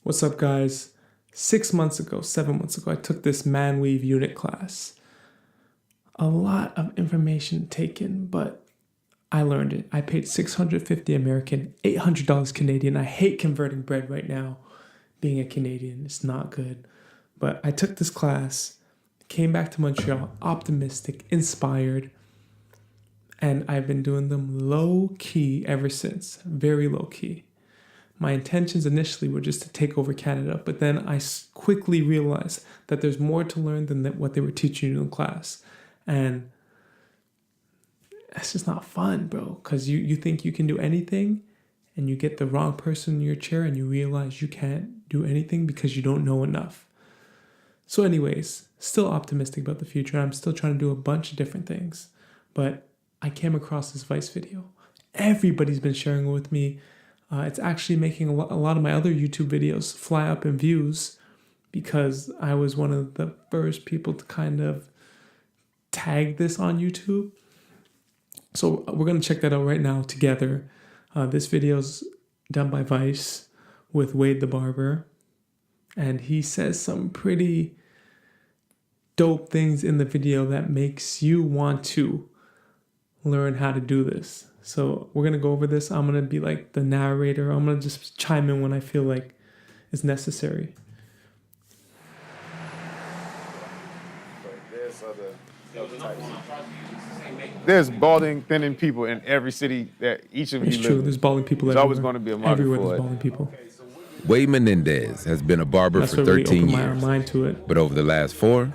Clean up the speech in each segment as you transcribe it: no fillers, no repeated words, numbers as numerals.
What's up, guys? 7 months ago, I took this man weave unit class. A lot of information taken, but I learned it. I paid $650 American, $800 Canadian. I hate converting bread right now. Being a Canadian, it's not good. But I took this class, came back to Montreal, optimistic, inspired, and I've been doing them low-key ever since, very low-key. My intentions initially were just to take over Canada, but then I quickly realized that there's more to learn than what they were teaching you in class. And it's just not fun, bro, because you think you can do anything, and you get the wrong person in your chair, and you realize you can't do anything because you don't know enough. So anyways, still optimistic about the future. I'm still trying to do a bunch of different things, but I came across this Vice video. Everybody's been sharing it with me. It's actually making a lot of my other YouTube videos fly up in views because I was one of the first people to kind of tag this on YouTube. So we're going to check that out right now together. This video's done by Vice with Wade the Barber. And he says some pretty dope things in the video that makes you want to learn how to do this. So we're going to go over this. I'm going to be like the narrator. I'm going to just chime in when I feel like it's necessary. There's balding, thinning people in every city that each of you live in. It's true. There's balding people There's everywhere. always going to be a market everywhere. for There's it. balding people. Wade Menendez has been a barber That's for what really 13 opened my years. mind to it. But over the last 4,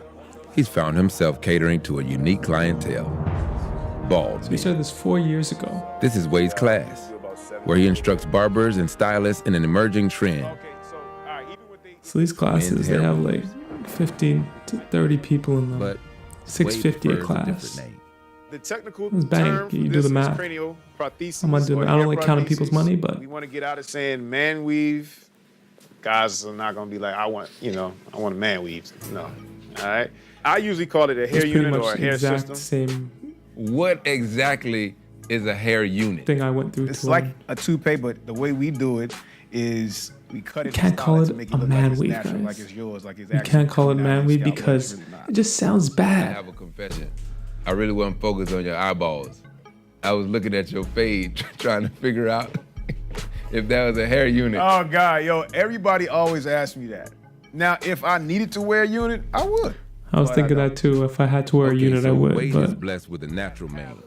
he's found himself catering to a unique clientele. Bald. We started this 4 years ago. This is Wade's class, where he instructs barbers and stylists in an emerging trend. So these classes, they have like 15 to 30 people in them. But $650 a class. The technical It's bang. term for You do this the is math. cranial prosthesis. I'm not doing or it. I don't hair like counting people's prosthesis. money, but we want to get out of saying man weave. Guys are not gonna be like, I want a man weave. No, all right. I usually call it a hair it's pretty unit much or a the hair exact system. same What exactly is a hair unit? thing I went through. It's to like learn. a toupee, but the way we do it is we cut it. You can't and style call to it make a look man like it's weave, natural, guys. like it's yours, like it's You actually can't call it coming down man your weave scalp, but because it's really not. it just sounds I bad. have a confession. I really wasn't focused on your eyeballs. I was looking at your fade, trying to figure out if that was a hair unit. Oh God, yo! Everybody always asks me that. Now, if I needed to wear a unit, I would. I was But thinking don't. that too. If I had to wear a Okay, unit, I so would. Wade is But blessed with a natural mane.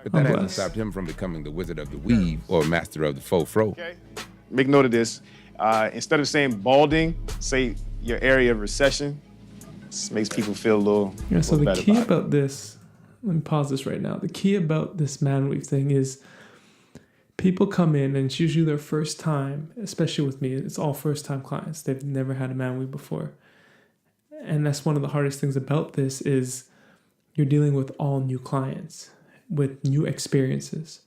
But I'm that hasn't blessed. stopped him from becoming the wizard of the weave or master of the faux fro. Okay. Make note of this. Instead of saying balding, say your area of recession. This makes people feel a little, yeah, so little the better key about it. about this, let me pause this right now. The key about this man weave thing is people come in and it's usually their first time, especially with me. It's all first time clients. They've never had a man weave before. And that's one of the hardest things about this is you're dealing with all new clients with new experiences.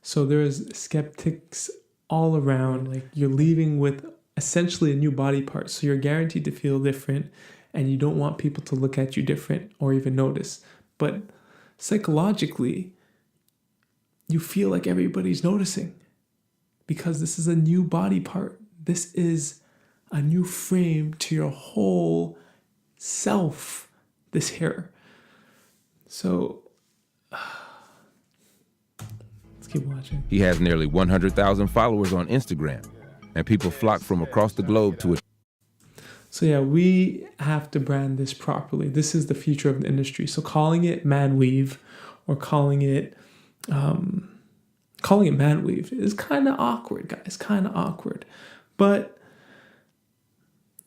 So there's skeptics all around. Like you're leaving with essentially a new body part. So you're guaranteed to feel different and you don't want people to look at you different or even notice. But psychologically, you feel like everybody's noticing because this is a new body part. This is a new frame to your whole self, this hair. So let's keep watching. He has nearly 100,000 followers on Instagram, and people flock from across the globe to it. So yeah, we have to brand this properly. This is the future of the industry. So calling it man weave or calling it man weave is kind of awkward, guys. Kind of awkward, but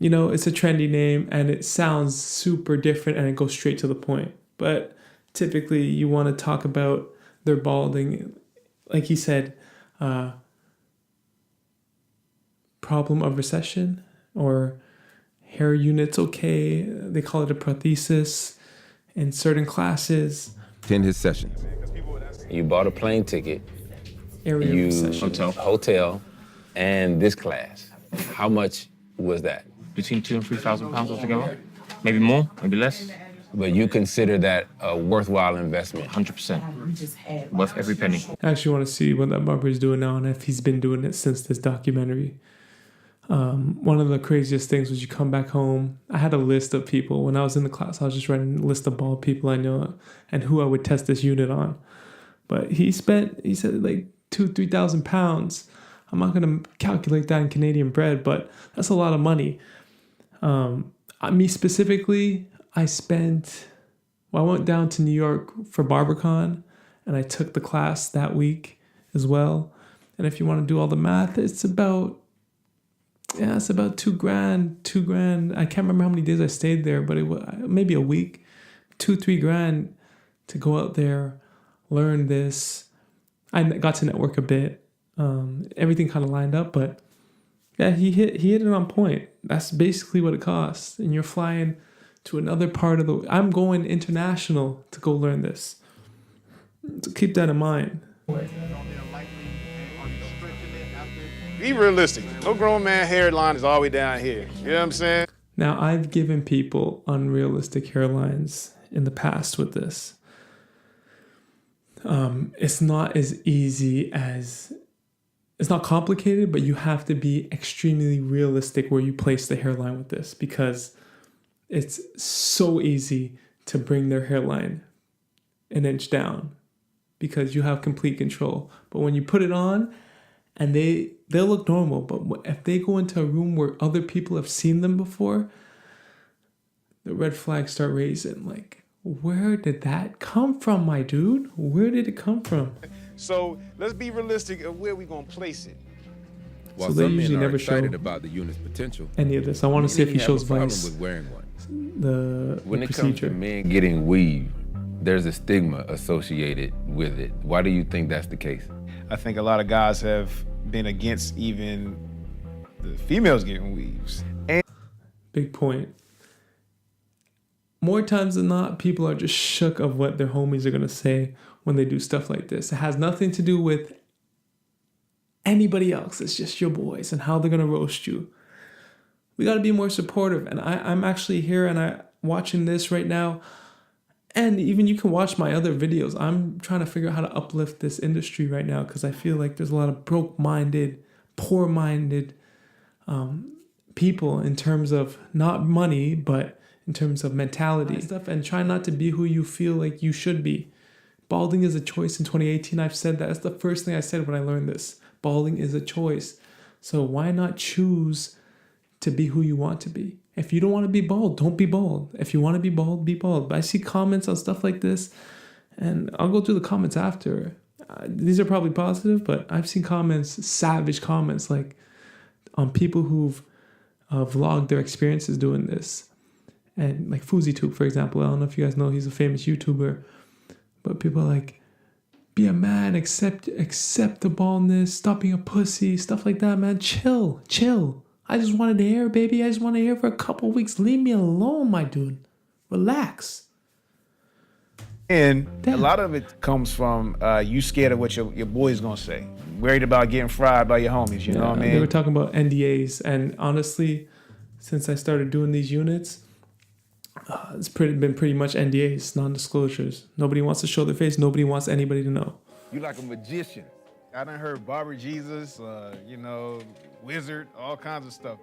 you know, it's a trendy name and it sounds super different and it goes straight to the point. But typically, you want to talk about their balding, like he said, problem of recession or hair units. Okay, they call it a prosthesis in certain classes. Attend his sessions. You bought a plane ticket, Area you of recession. hotel, and this class. How much was that? Between £2,000 and £3,000 altogether. Maybe more, maybe less. But you consider that a worthwhile investment. 100%. Worth every penny. I actually want to see what that barber is doing now and if he's been doing it since this documentary. One of the craziest things was you come back home. I had a list of people. When I was in the class, I was just writing a list of bald people I know and who I would test this unit on. But he said like 2,000-3,000 pounds. I'm not going to calculate that in Canadian bread, but that's a lot of money. Me specifically, I went down to New York for BarberCon, and I took the class that week as well. And if you want to do all the math, it's about $2,000. I can't remember how many days I stayed there, but it was maybe a week, $2,000-3,000 to go out there, learn this. I got to network a bit. Everything kind of lined up, but yeah, he hit it on point. That's basically what it costs. And you're flying to another part of I'm going international to go learn this. So keep that in mind. Be realistic. No grown man hairline is all the way down here. You know what I'm saying? Now, I've given people unrealistic hairlines in the past with this. It's not as easy as... It's not complicated, but you have to be extremely realistic where you place the hairline with this, because it's so easy to bring their hairline an inch down because you have complete control. But when you put it on and they'll look normal, but if they go into a room where other people have seen them before, the red flags start raising. Like, where did that come from, my dude? Where did it come from? So let's be realistic of where we're going to place it. While So they some usually men are never show excited about the unit's potential, any of this. I want to see if he many have shows a problem Vice, with wearing one. the When it comes procedure. to men getting weave, there's a stigma associated with it. Why do you think that's the case? I think a lot of guys have been against even the females getting weaves. Big point. More times than not, people are just shook of what their homies are going to say when they do stuff like this. It has nothing to do with anybody else. It's just your boys and how they're going to roast you. We got to be more supportive. And I'm actually here and I'm watching this right now. And even you can watch my other videos. I'm trying to figure out how to uplift this industry right now because I feel like there's a lot of broke-minded, poor-minded people in terms of not money, but in terms of mentality and stuff, and try not to be who you feel like you should be. Balding is a choice in 2018. I've said that. That's the first thing I said when I learned this. Balding is a choice. So why not choose to be who you want to be? If you don't want to be bald, don't be bald. If you want to be bald, be bald. But I see comments on stuff like this, and I'll go through the comments after. These are probably positive, but I've seen comments, savage comments, like on people who've vlogged their experiences doing this. And like FuzzyTube, for example, I don't know if you guys know, he's a famous YouTuber. But people are like, be a man, accept the baldness, stop being a pussy, stuff like that, man. Chill. I just wanted hair, baby. I just wanted hair for a couple weeks. Leave me alone, my dude. Relax. And Damn. a lot of it comes from you scared of what your boy's going to say. Worried about getting fried by your homies, you know what I mean? They were talking about NDAs. And honestly, since I started doing these units, it's been pretty much NDAs, non-disclosures. Nobody wants to show their face. Nobody wants anybody to know. You like a magician. I done heard Barber Jesus, wizard, all kinds of stuff.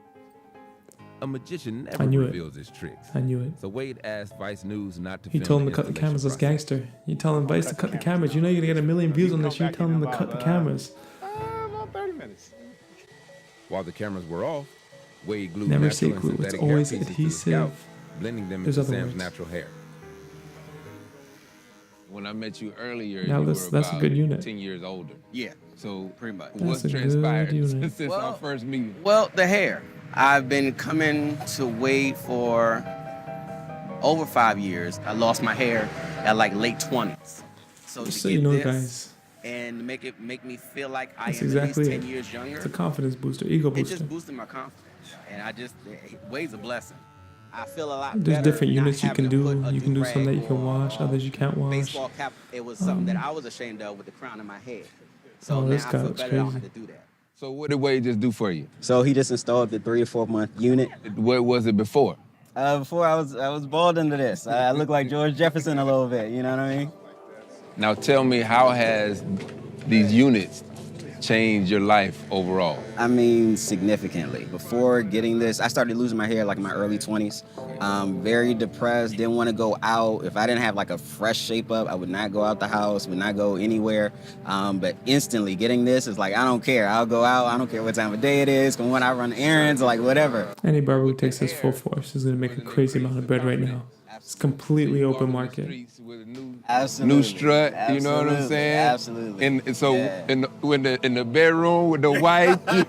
A magician I never knew it. reveals his tricks. I knew it. So Wade asked Vice News not to He film told him the to cut the installation cameras. That's process. gangster. You telling Vice to cut the cameras. You know you're going to get 1 million views on this. You telling him to cut the cameras. About 30 minutes. While the cameras were off, Wade glued Never natural say and glue. It's synthetic always hair pieces to the adhesive. scalp, blending them There's into other Sam's words. natural hair. When I met you earlier, Now you that's were a about good unit. 10 years older. Yeah, So pretty much. what's That's a good transpired unit. since Well- our first meeting? Well, the hair. I've been coming to Wade for over 5 years. I lost my hair at like late 20s. So Just to so get you know, this guys, and make me feel like I that's am exactly at it. least 10 years younger, It's a confidence booster, ego it booster. just boosted my confidence. And Wade's a blessing. I feel a lot There's better different not units you can having to do. put a You can do some that you do-rag can or, wash, others you can't wash. baseball cap. It was something that I was ashamed of with the crown of my head. So Oh, now this I guy feel looks better I don't crazy. have to do that. So what did Wade just do for you? So he just installed the 3 or 4 month unit. What was it before? Before I was bald into this. I look like George Jefferson a little bit. You know what I mean? Now tell me, how has these units changed your life overall? I mean, significantly. Before getting this, I started losing my hair like in my early 20s. Very depressed, didn't want to go out. If I didn't have like a fresh shape up, I would not go out the house, would not go anywhere. But instantly getting this is like, I don't care. I'll go out. I don't care what time of day it is. When I run errands, like whatever. Any barber who takes this full force is going to make a crazy amount of bread right now. It's completely open market. Absolutely. New strut, you know what I'm saying? Absolutely. And so Yeah. in the bedroom with the wife. It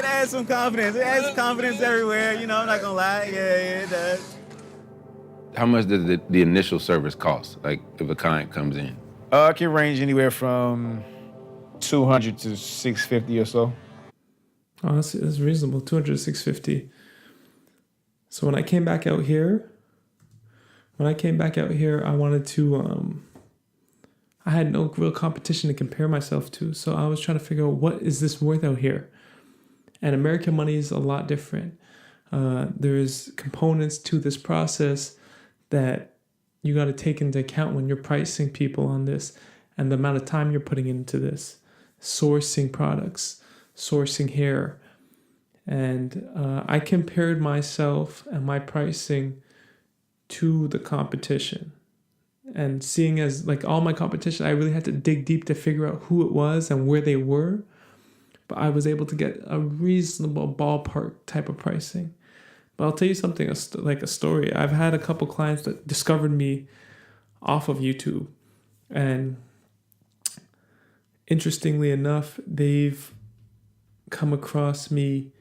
adds some confidence. It adds confidence everywhere, you know, I'm not gonna lie. Yeah, it does. How much does the initial service cost? Like if a client comes in? It can range anywhere from $200 to $650 or so. Oh, that's reasonable. 200 to 650. So when I came back out here, I wanted to, I had no real competition to compare myself to. So I was trying to figure out, what is this worth out here? And American money is a lot different. There's components to this process that you got to take into account when you're pricing people on this, and the amount of time you're putting into this, sourcing products, sourcing hair. And I compared myself and my pricing to the competition. And seeing as like all my competition, I really had to dig deep to figure out who it was and where they were. But I was able to get a reasonable ballpark type of pricing. But I'll tell you something, like a story. I've had a couple clients that discovered me off of YouTube. And interestingly enough, they've come across me.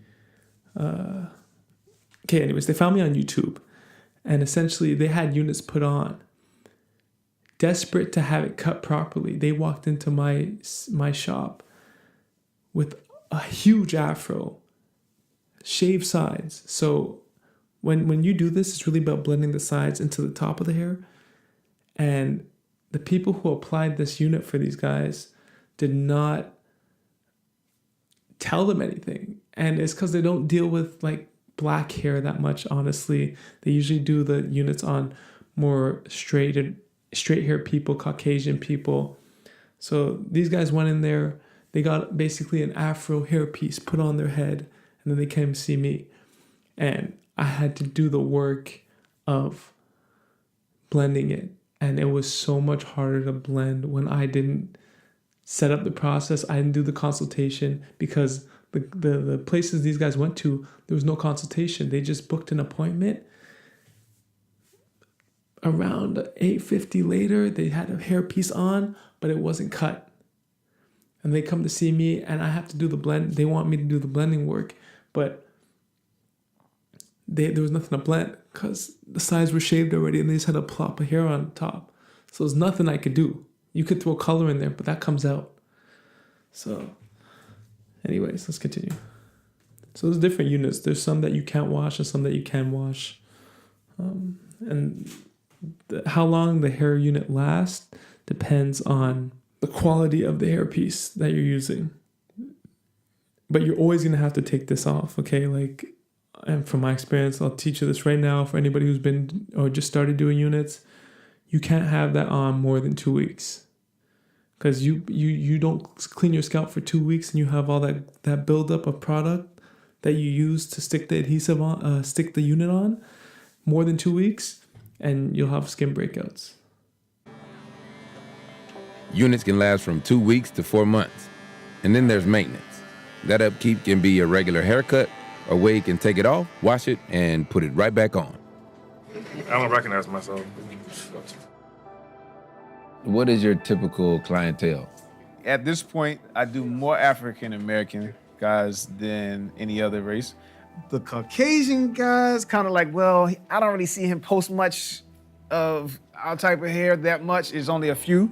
They found me on YouTube. And essentially, they had units put on. Desperate to have it cut properly, they walked into my shop with a huge afro, shaved sides. So when you do this, it's really about blending the sides into the top of the hair. And the people who applied this unit for these guys did not tell them anything. And it's because they don't deal with like black hair that much, honestly. They usually do the units on more straight hair people, Caucasian people. So these guys went in there, they got basically an afro hair piece put on their head, and then they came to see me. And I had to do the work of blending it. And it was so much harder to blend when I didn't set up the process. I didn't do the consultation, because the places these guys went to, there was no consultation. They just booked an appointment. Around 8:50 later, they had a hair piece on, but it wasn't cut. And they come to see me, and I have to do the blend. They want me to do the blending work, but there was nothing to blend because the sides were shaved already, and they just had to plop a hair on top. So there's nothing I could do. You could throw color in there, but that comes out. So anyways, let's continue. So there's different units. There's some that you can't wash and some that you can wash. And how long the hair unit lasts depends on the quality of the hair piece that you're using. But you're always going to have to take this off, okay? Like, and from my experience, I'll teach you this right now for anybody who's been or just started doing units. You can't have that on more than 2 weeks. Because you don't clean your scalp for 2 weeks and you have all that buildup of product that you use to stick the adhesive on, stick the unit on, more than 2 weeks, and you'll have skin breakouts. Units can last from 2 weeks to 4 months. And then there's maintenance. That upkeep can be a regular haircut, or where you can take it off, wash it, and put it right back on. I don't recognize myself. What is your typical clientele? At this point, I do more African American guys than any other race. The Caucasian guys, kind of like, well, I don't really see him post much of our type of hair that much. It's only a few.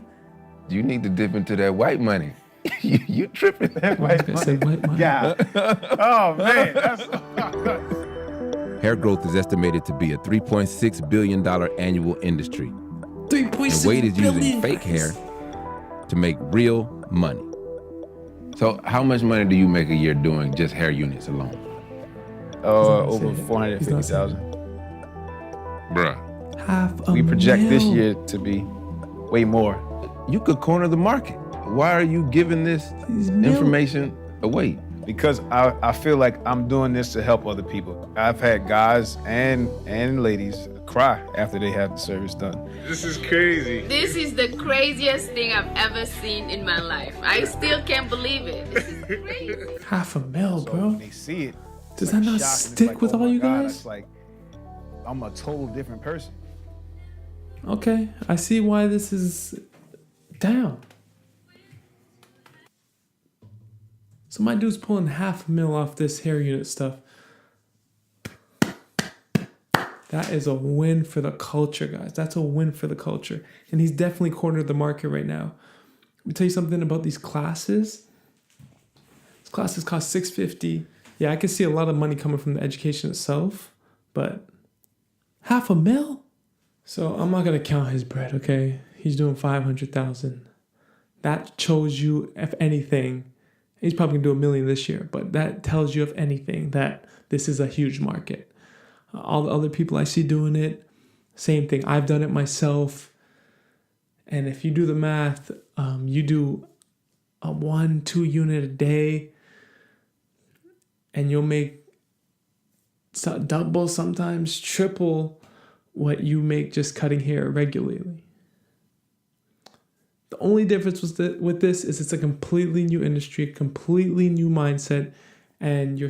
You need to dip into that white money. you tripping. I was gonna say white money. Yeah. Oh, man. That's... Hair growth is estimated to be a $3.6 billion annual industry. 3.6 And Wade is using billion. fake hair to make real money. So how much money do you make a year doing just hair units alone? Over 450,000. Bruh. Half a We project this mil. year to be way more. You could corner the market. why are you giving this information away? Because I feel like I'm doing this to help other people. I've had guys and ladies cry after they have the service done. This is crazy. This is the craziest thing I've ever seen in my life. I still can't believe it. This is crazy. $500,000, So bro. when they see it, Does it's that not shock, and it's stick like, with oh all my you God, guys? It's like I'm a total different person. Okay, I see why this is down. So my dude's pulling $500,000 off this hair unit stuff. That is a win for the culture, guys. That's a win for the culture. And he's definitely cornered the market right now. Let me tell you something about these classes. These classes cost $650. Yeah, I can see a lot of money coming from the education itself, but $500,000? So I'm not gonna count his bread, okay? He's doing 500,000. That shows you, if anything, he's probably gonna do $1 million this year, but that tells you, if anything, that this is a huge market. All the other people I see doing it, same thing. I've done it myself. And if you do the math, you do a 1-2 unit a day, and you'll make double, sometimes triple what you make just cutting hair regularly. The only difference with this is it's a completely new industry, completely new mindset, and your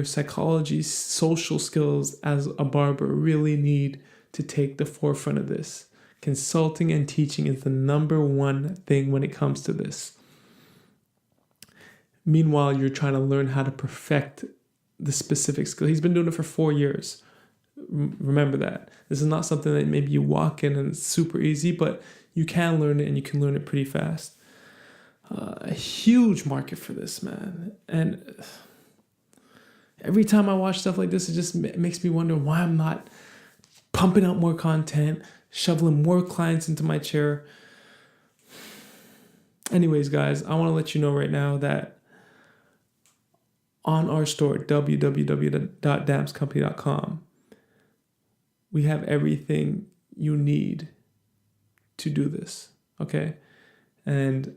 psychology, social skills as a barber really need to take the forefront of this. Consulting and teaching is the number one thing when it comes to this. Meanwhile, you're trying to learn how to perfect the specific skill. He's been doing it for 4 years. Remember that. This is not something that maybe you walk in and it's super easy, but you can learn it, and you can learn it pretty fast. A huge market for this, man. And every time I watch stuff like this, it just makes me wonder why I'm not pumping out more content, shoveling more clients into my chair. Anyways, guys, I want to let you know right now that on our store, www.damscompany.com, we have everything you need to do this, okay? And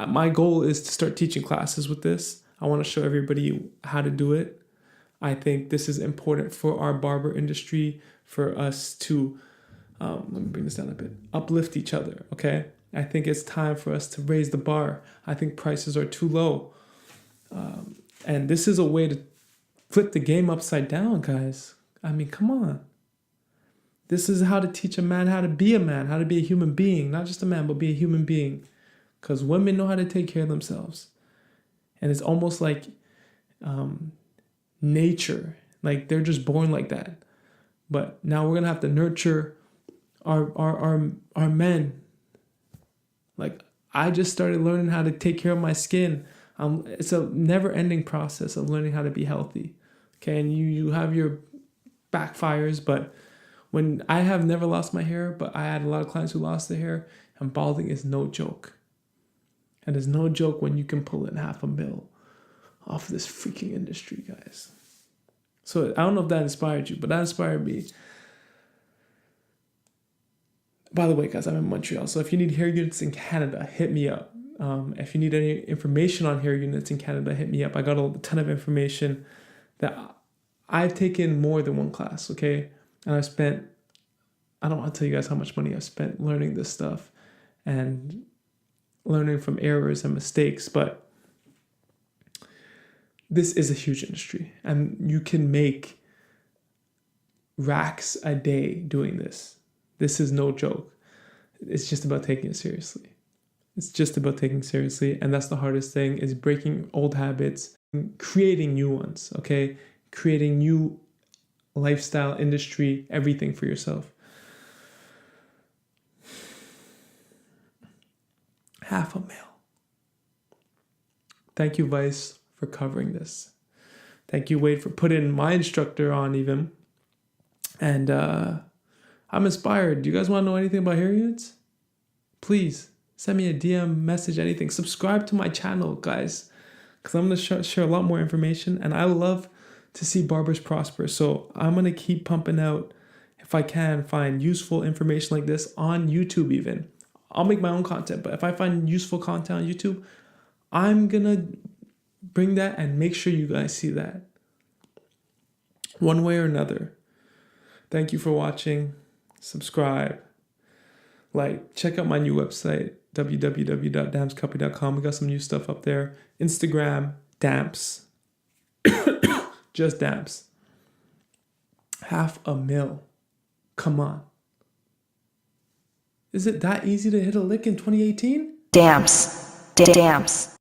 my goal is to start teaching classes with this. I want to show everybody how to do it. I think this is important for our barber industry, for us to, let me bring this down a bit, uplift each other, okay? I think it's time for us to raise the bar. I think prices are too low. And this is a way to flip the game upside down, guys. I mean, come on. This is how to teach a man how to be a human being, not just a man, but be a human being. Because women know how to take care of themselves. And it's almost like nature. Like they're just born like that. But now we're going to have to nurture our men. Like I just started learning how to take care of my skin. It's a never-ending process of learning how to be healthy. Okay, and you have your backfires, but when I have never lost my hair, but I had a lot of clients who lost their hair, and balding is no joke. And it's no joke when you can pull in $500,000 off this freaking industry, guys. So I don't know if that inspired you, but that inspired me. By the way, guys, I'm in Montreal, so if you need hair units in Canada, hit me up. If you need any information on hair units in Canada, hit me up. I got a ton of information that I've taken more than one class, okay? And I've spent, I don't want to tell you guys how much money I've spent learning this stuff and learning from errors and mistakes, but this is a huge industry and you can make racks a day doing this. This is no joke. It's just about taking it seriously. It's just about taking it seriously, and that's the hardest thing, is breaking old habits, creating new ones, okay? Creating new lifestyle, industry, everything for yourself. $500,000. Thank you, Vice, for covering this. Thank you, Wade, for putting my instructor on even. And I'm inspired. Do you guys want to know anything about hair units? Please send me a DM, message, anything. Subscribe to my channel, guys, because I'm going to share a lot more information, and I love to see barbers prosper. So I'm going to keep pumping out, if I can, find useful information like this on YouTube even. I'll make my own content, but if I find useful content on YouTube, I'm gonna bring that and make sure you guys see that one way or another. Thank you for watching. Subscribe. Like, check out my new website, www.dampscopy.com. We got some new stuff up there. Instagram, Damps. Just Damps. 500,000. Come on. Is it that easy to hit a lick in 2018? Damps. Damps.